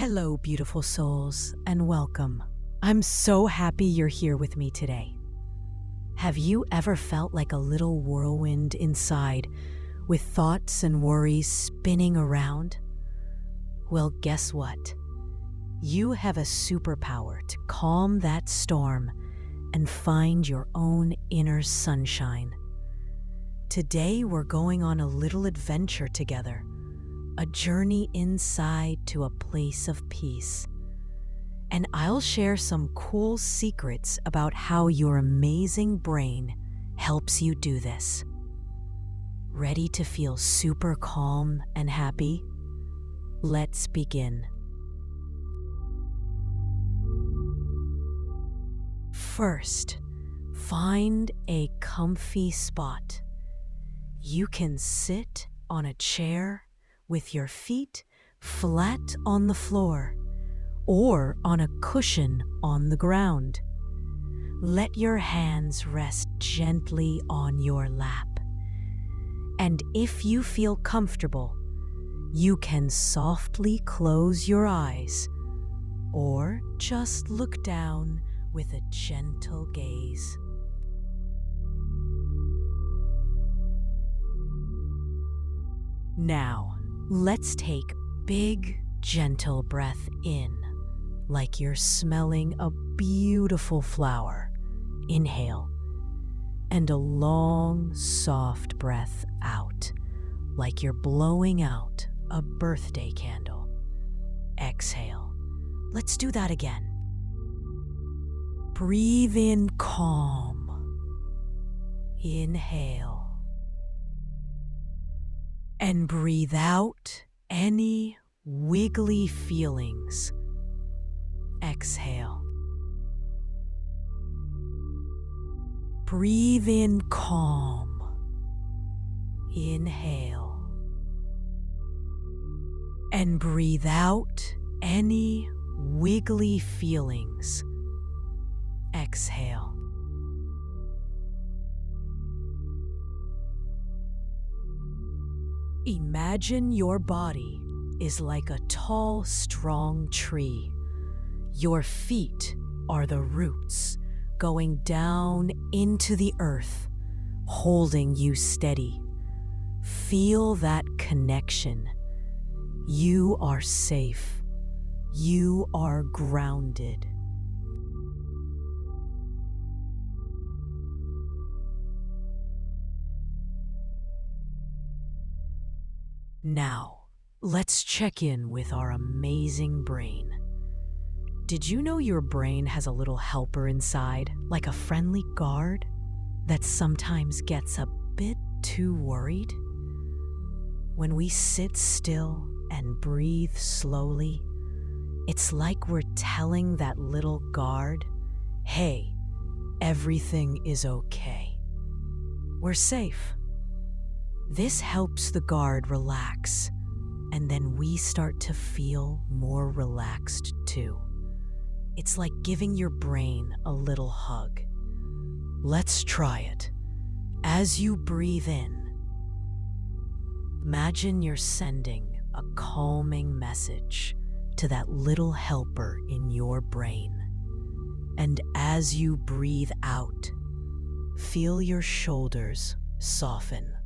Hello, beautiful souls, and welcome. I'm so happy you're here with me today. Have you ever felt like a little whirlwind inside, with thoughts and worries spinning around? Well, guess what? You have a superpower to calm that storm and find your own inner sunshine. Today, we're going on a little adventure together. A journey inside to a place of peace. And I'll share some cool secrets about how your amazing brain helps you do this. Ready to feel super calm and happy? Let's begin. First, find a comfy spot. You can sit on a chair with your feet flat on the floor or on a cushion on the ground. Let your hands rest gently on your lap. And if you feel comfortable, you can softly close your eyes or just look down with a gentle gaze. Now, let's take big, gentle breath in, like you're smelling a beautiful flower. Inhale. And a long, soft breath out, like you're blowing out a birthday candle. Exhale. Let's do that again. Breathe in calm. Inhale. And breathe out any wiggly feelings. Exhale. Breathe in calm. Inhale. And breathe out any wiggly feelings. Exhale. Imagine your body is like a tall, strong tree. Your feet are the roots going down into the earth, holding you steady. Feel that connection. You are safe. You are grounded. Now, let's check in with our amazing brain. Did you know your brain has a little helper inside, like a friendly guard, that sometimes gets a bit too worried? When we sit still and breathe slowly, it's like we're telling that little guard, hey, everything is okay. We're safe. This helps the guard relax, and then we start to feel more relaxed too. It's like giving your brain a little hug. Let's try it. As you breathe in, imagine you're sending a calming message to that little helper in your brain. And as you breathe out, feel your shoulders soften.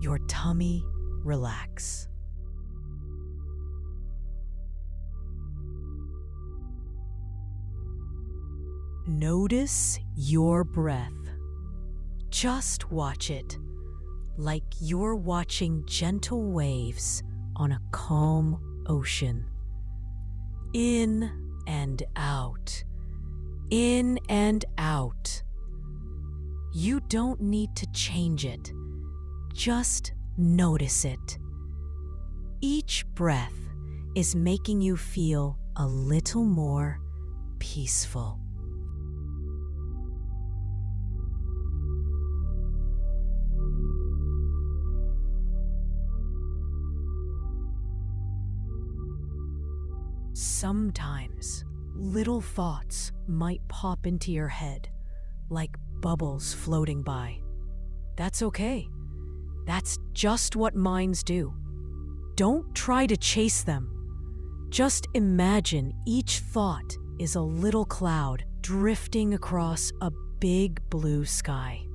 Your tummy relax. Notice your breath. Just watch it, like you're watching gentle waves on a calm ocean. In and out. In and out. You don't need to change it. Just notice it. Each breath is making you feel a little more peaceful. Sometimes little thoughts might pop into your head, like bubbles floating by. That's okay. That's just what minds do. Don't try to chase them. Just imagine each thought is a little cloud drifting across a big blue sky.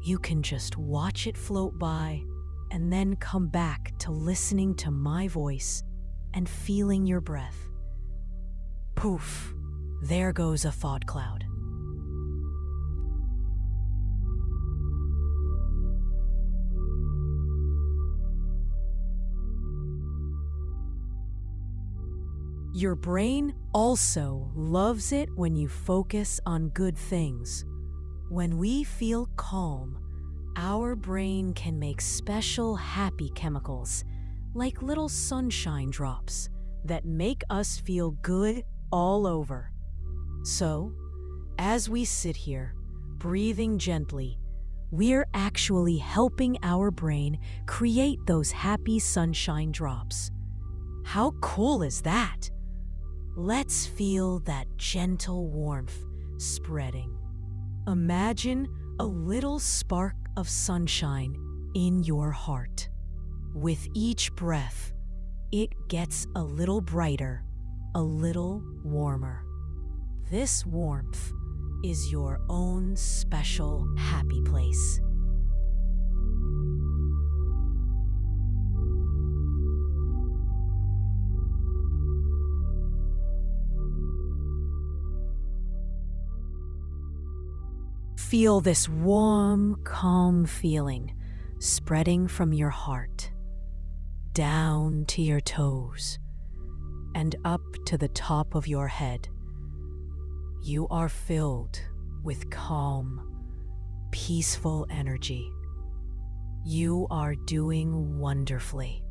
You can just watch it float by and then come back to listening to my voice and feeling your breath. Poof, there goes a thought cloud. Your brain also loves it when you focus on good things. When we feel calm, our brain can make special happy chemicals, like little sunshine drops, that make us feel good all over. So, as we sit here, breathing gently, we're actually helping our brain create those happy sunshine drops. How cool is that? Let's feel that gentle warmth spreading. Imagine a little spark of sunshine in your heart. With each breath, it gets a little brighter, a little warmer. This warmth is your own special happy place. Feel this warm, calm feeling spreading from your heart, down to your toes, and up to the top of your head. You are filled with calm, peaceful energy. You are doing wonderfully.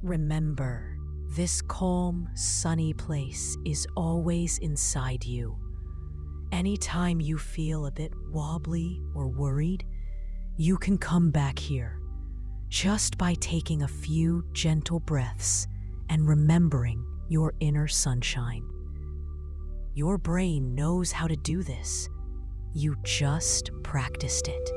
Remember, this calm, sunny place is always inside you. Anytime you feel a bit wobbly or worried, you can come back here just by taking a few gentle breaths and remembering your inner sunshine. Your brain knows how to do this. You just practiced it.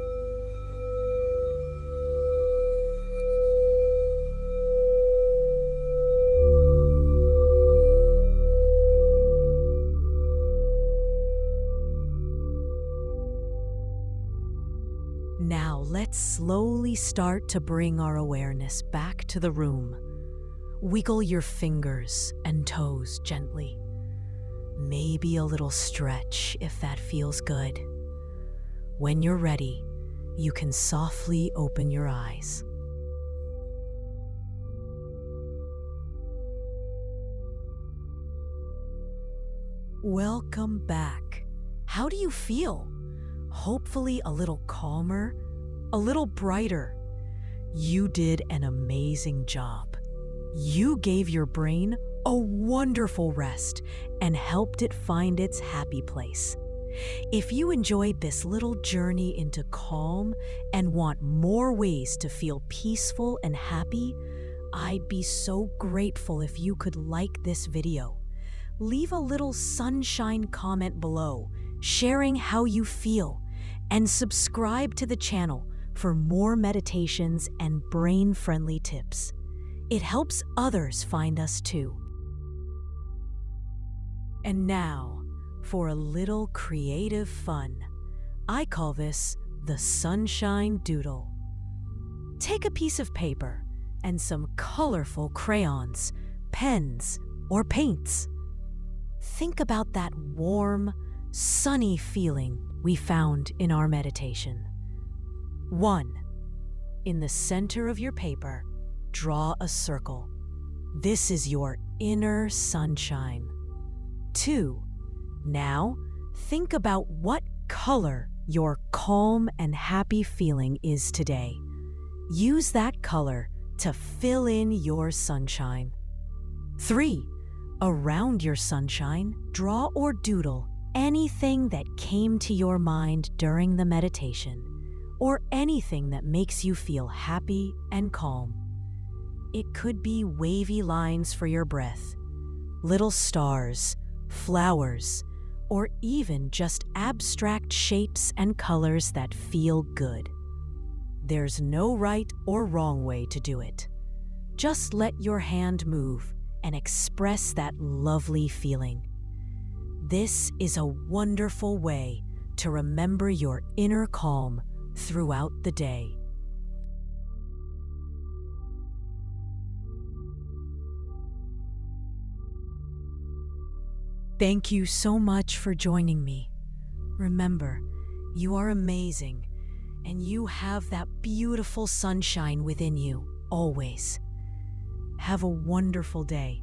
Now let's slowly start to bring our awareness back to the room. Wiggle your fingers and toes gently. Maybe a little stretch if that feels good. When you're ready, you can softly open your eyes. Welcome back. How do you feel? Hopefully a little calmer, a little brighter. You did an amazing job. You gave your brain a wonderful rest and helped it find its happy place. If you enjoyed this little journey into calm and want more ways to feel peaceful and happy, I'd be so grateful if you could like this video. Leave a little sunshine comment below, sharing how you feel, and subscribe to the channel for more meditations and brain-friendly tips. It helps others find us too. And now, for a little creative fun. I call this the Sunshine Doodle. Take a piece of paper and some colorful crayons, pens, or paints. Think about that warm, sunny feeling we found in our meditation. 1. In the center of your paper, draw a circle. This is your inner sunshine. 2. Now, think about what color your calm and happy feeling is today. Use that color to fill in your sunshine. 3. Around your sunshine, draw or doodle anything that came to your mind during the meditation, or anything that makes you feel happy and calm. It could be wavy lines for your breath, little stars, flowers, or even just abstract shapes and colors that feel good. There's no right or wrong way to do it. Just let your hand move and express that lovely feeling. This is a wonderful way to remember your inner calm throughout the day. Thank you so much for joining me. Remember, you are amazing, and you have that beautiful sunshine within you, always. Have a wonderful day,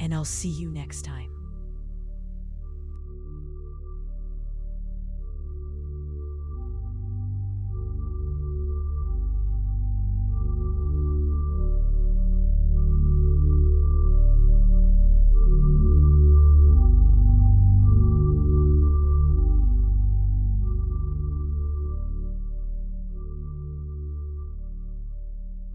and I'll see you next time.